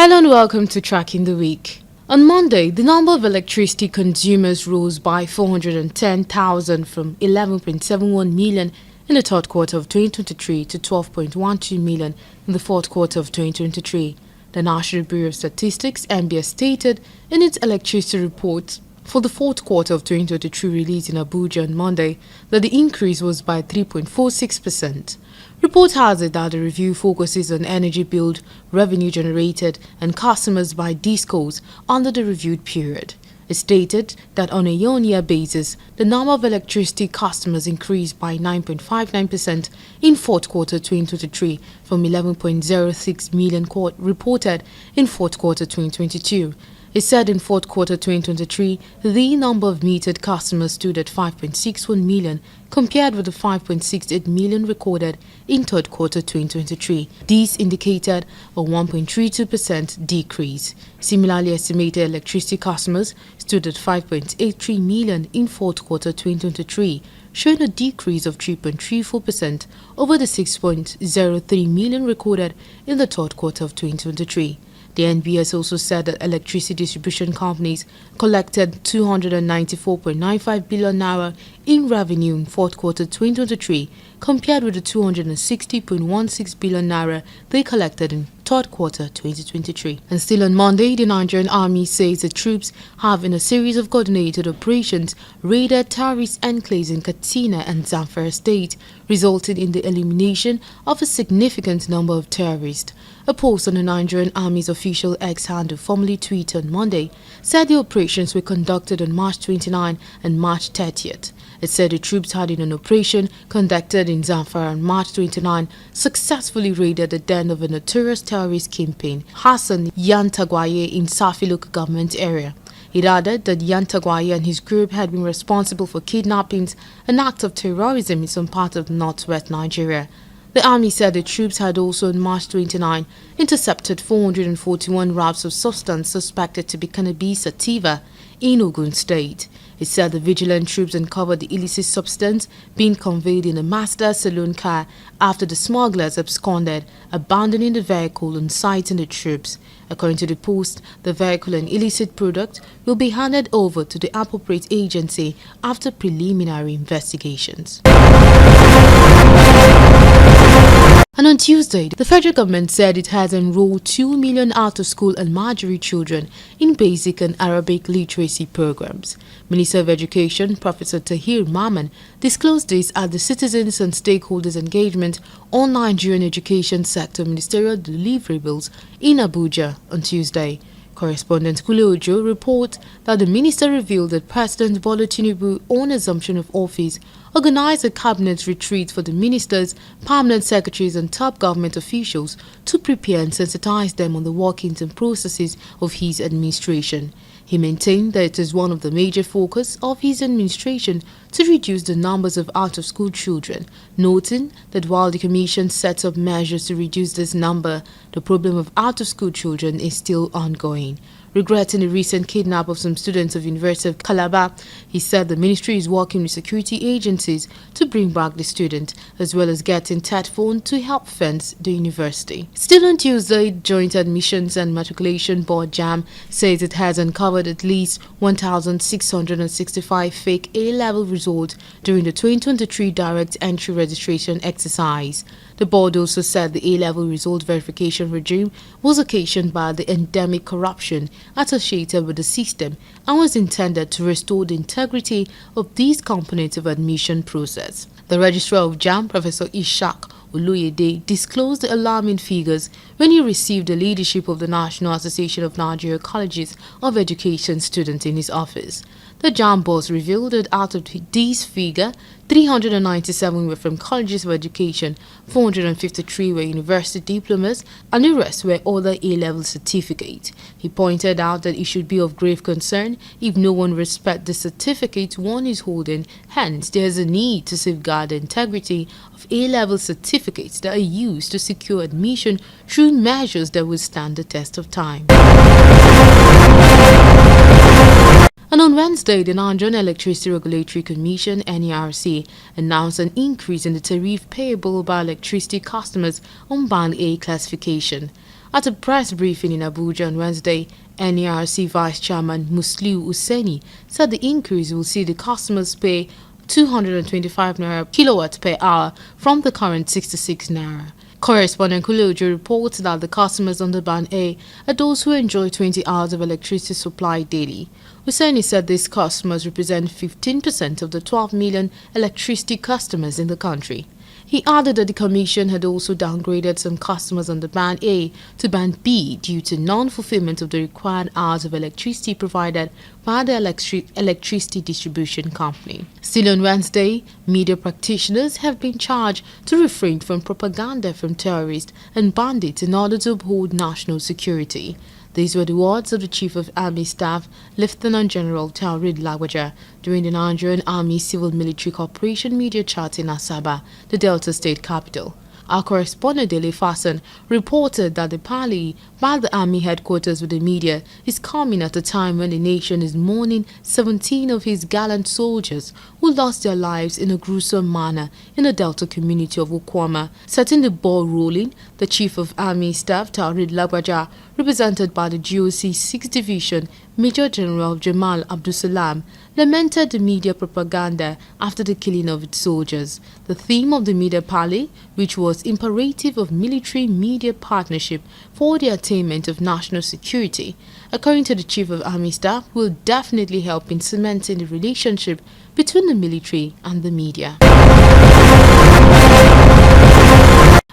Hello and welcome to Tracking the Week. On Monday, the number of electricity consumers rose by 410,000 from 11.71 million in the third quarter of 2023 to 12.12 million in the fourth quarter of 2023. The National Bureau of Statistics (NBS) stated in its electricity report for the fourth quarter of 2023 released in Abuja on Monday that the increase was by 3.46%. Report has it that the review focuses on energy billed, revenue generated, and customers by DISCOs under the reviewed period. It stated that on a year-on-year basis, the number of electricity customers increased by 9.59% in fourth quarter 2023 from 11.06 million reported in fourth quarter 2022. It said in fourth quarter 2023, the number of metered customers stood at 5.61 million compared with the 5.68 million recorded in third quarter 2023. This indicated a 1.32% decrease. Similarly, estimated electricity customers stood at 5.83 million in fourth quarter 2023, showing a decrease of 3.34% over the 6.03 million recorded in the third quarter of 2023. The NBS also said that electricity distribution companies collected 294.95 billion naira in revenue in fourth quarter 2023 compared with the 260.16 billion naira they collected in third quarter 2023. And still on Monday, the Nigerian Army says the troops have, in a series of coordinated operations, raided terrorist enclaves in Katsina and Zamfara State, resulting in the elimination of a significant number of terrorists. A post on the Nigerian Army's official X handle, formerly tweeted on Monday, said the operations were conducted on March 29 and March 30th. It said the troops had, in an operation conducted in Zamfara on March 29, successfully raided the den of a notorious terrorist kingpin, Hassan Yantagwaye, in Safi local government area. It added that Yantagwaye and his group had been responsible for kidnappings, an act of terrorism in some parts of northwest Nigeria. The army said the troops had also on March 29 intercepted 441 wraps of substance suspected to be cannabis sativa in Ogun State. It said the vigilant troops uncovered the illicit substance being conveyed in a Mazda saloon car after the smugglers absconded, abandoning the vehicle on site in the troops. According to the post, the vehicle and illicit product will be handed over to the appropriate agency after preliminary investigations. And on Tuesday, the federal government said it has enrolled 2 million out-of-school and Almajiri children in basic and Arabic literacy programs. Minister of Education, Professor Tahir Maman, disclosed this at the Citizens and Stakeholders Engagement on Nigerian Education Sector Ministerial Deliverables in Abuja on Tuesday. Correspondent Kule Ojo reports that the minister revealed that President Bola Tinubu, on assumption of office, organized a cabinet retreat for the ministers, permanent secretaries and top government officials to prepare and sensitize them on the workings and processes of his administration. He maintained that it is one of the major focus of his administration to reduce the numbers of out-of-school children, noting that while the Commission sets up measures to reduce this number, the problem of out-of-school children is still ongoing. Regretting the recent kidnap of some students of University of Calabar, he said the ministry is working with security agencies to bring back the student, as well as getting telephone to help fence the university. Still on Tuesday, Joint Admissions and Matriculation Board (JAMB) says it has uncovered at least 1,665 fake A-level results during the 2023 direct entry registration exercise. The board also said the A-level result verification regime was occasioned by the endemic corruption associated with the system and was intended to restore the integrity of these components of admission process. The registrar of JAMB, Professor Ishaq Oluyede, disclosed the alarming figures when he received the leadership of the National Association of Nigeria Colleges of Education students in his office. The JAMB boss revealed that out of these figures, 397 were from colleges of education, 453 were university diplomas, and the rest were other A-level certificates. He pointed out that it should be of grave concern if no one respects the certificate one is holding. Hence, there is a need to safeguard the integrity of A-level certificates that are used to secure admission through measures that will stand the test of time. And on Wednesday, the Nigerian Electricity Regulatory Commission (NERC) announced an increase in the tariff payable by electricity customers on Band A classification. At a press briefing in Abuja on Wednesday, NERC Vice Chairman Musliu Hussaini said the increase will see the customers pay 225 naira kilowatt per hour from the current 66 naira. Correspondent Kulojo reports that the customers under Band A are those who enjoy 20 hours of electricity supply daily. Hussaini said these customers represent 15% of the 12 million electricity customers in the country. He added that the Commission had also downgraded some customers under Band A to Band B due to non-fulfillment of the required hours of electricity provided by the electricity distribution company. Still on Wednesday, media practitioners have been charged to refrain from propaganda from terrorists and bandits in order to uphold national security. These were the words of the Chief of Army Staff, Lieutenant General Taoreed Lagbaja, during the Nigerian Army Civil Military Corporation media chat in Asaba, the Delta State capital. Our correspondent Dele Fasan reported that the parley by the Army headquarters with the media is coming at a time when the nation is mourning 17 of his gallant soldiers who lost their lives in a gruesome manner in the Delta community of Ukwama. Setting the ball rolling, the Chief of Army Staff, Taoreed Lagbaja, represented by the GOC 6th Division, Major General Jamal Abdulsalam, lamented the media propaganda after the killing of its soldiers. The theme of the media parley, which was imperative of military media partnership for the attainment of national security, according to the Chief of Army Staff, will definitely help in cementing the relationship between the military and the media.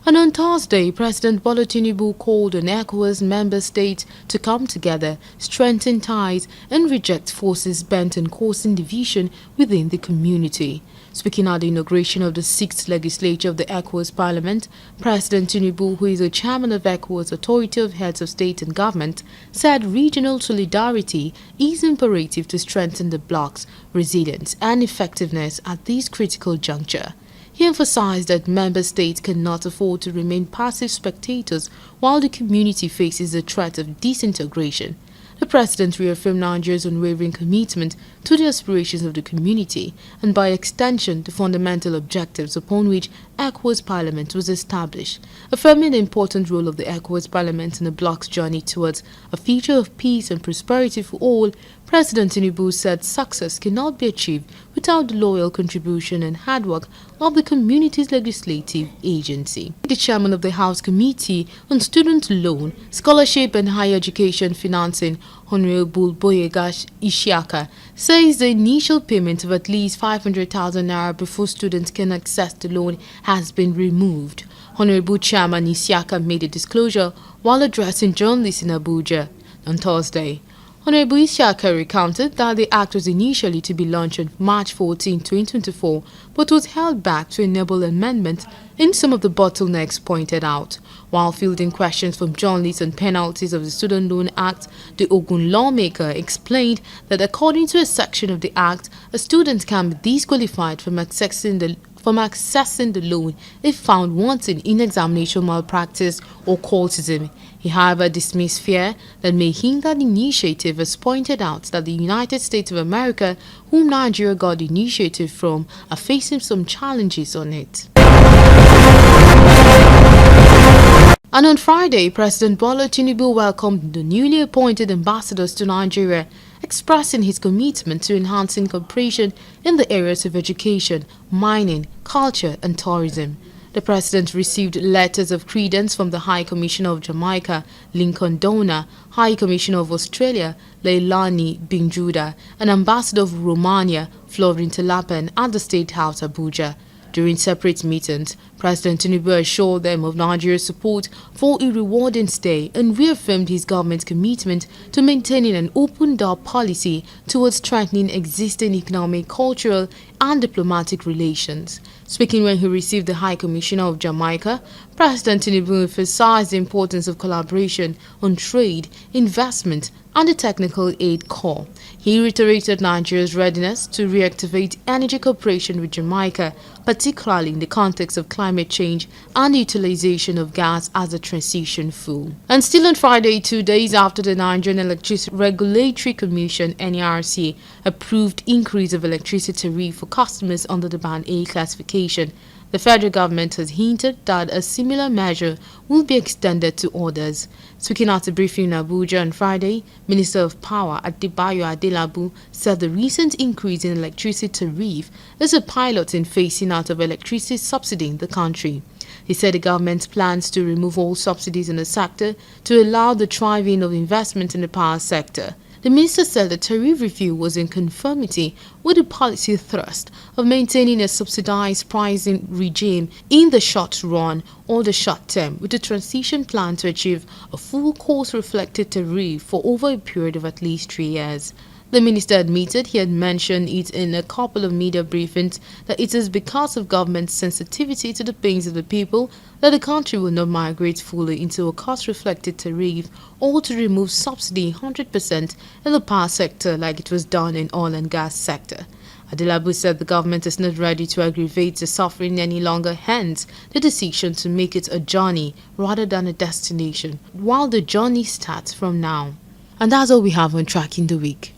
And on Thursday, President Bola Tinubu called on ECOWAS member states to come together, strengthen ties, and reject forces bent on causing division within the community. Speaking at the inauguration of the 6th legislature of the ECOWAS Parliament, President Tinubu, who is the chairman of ECOWAS Authority of Heads of State and Government, said regional solidarity is imperative to strengthen the bloc's resilience and effectiveness at this critical juncture. He emphasized that member states cannot afford to remain passive spectators while the community faces the threat of disintegration. The president reaffirmed Nigeria's unwavering commitment to the aspirations of the community and, by extension, the fundamental objectives upon which ECOWAS Parliament was established, affirming the important role of the ECOWAS Parliament in the bloc's journey towards a future of peace and prosperity for all. President Tinubu said success cannot be achieved without the loyal contribution and hard work of the community's legislative agency. The chairman of the House Committee on Student Loan, Scholarship and Higher Education Financing, Honorable Boyega Isiaka, says the initial payment of at least 500,000 naira before students can access the loan has been removed. Honorable Chairman Isiaka made a disclosure while addressing journalists in Abuja on Thursday. Honorable Isiaka recounted that the act was initially to be launched on March 14, 2024, but was held back to enable amendment in some of the bottlenecks pointed out. While fielding questions from journalists on penalties of the Student Loan Act, the Ogun lawmaker explained that according to a section of the act, a student can be disqualified from accessing the loan if found wanting in examination malpractice or cultism. He, however, dismissed fear that may hinder the initiative, as pointed out that the United States of America, whom Nigeria got the initiative from, are facing some challenges on it. And on Friday, President Bola Tinubu welcomed the newly appointed ambassadors to Nigeria, expressing his commitment to enhancing cooperation in the areas of education, mining, culture and tourism. The president received letters of credence from the High Commissioner of Jamaica, Lincoln Dona, High Commissioner of Australia, Leilani Binjuda, and Ambassador of Romania, Florin Talapan, at the State House, Abuja. During separate meetings, President Tinubu assured them of Nigeria's support for a rewarding stay and reaffirmed his government's commitment to maintaining an open-door policy towards strengthening existing economic, cultural and diplomatic relations. Speaking when he received the High Commissioner of Jamaica, President Tinubu emphasized the importance of collaboration on trade, investment and the technical aid corps. He reiterated Nigeria's readiness to reactivate energy cooperation with Jamaica, particularly in the context of climate change and the utilization of gas as a transition fuel. And still on Friday, 2 days after the Nigerian Electricity Regulatory Commission (NERC) approved increase of electricity tariff for customers under the Band A classification, The federal government has hinted that a similar measure will be extended to others. Speaking at a briefing in Abuja on Friday, Minister of Power Adebayo Adelabu said the recent increase in electricity tariff is a pilot in phasing out of electricity subsidy in the country. He said the government plans to remove all subsidies in the sector to allow the thriving of investment in the power sector. The minister said the tariff review was in conformity with the policy thrust of maintaining a subsidized pricing regime in the short run or the short term, with a transition plan to achieve a full cost-reflected tariff for over a period of at least 3 years. The minister admitted he had mentioned it in a couple of media briefings that it is because of government's sensitivity to the pains of the people that the country will not migrate fully into a cost-reflected tariff or to remove subsidy 100% in the power sector like it was done in oil and gas sector. Adelabu said the government is not ready to aggravate the suffering any longer, hence the decision to make it a journey rather than a destination, while the journey starts from now. And that's all we have on Tracking the Week.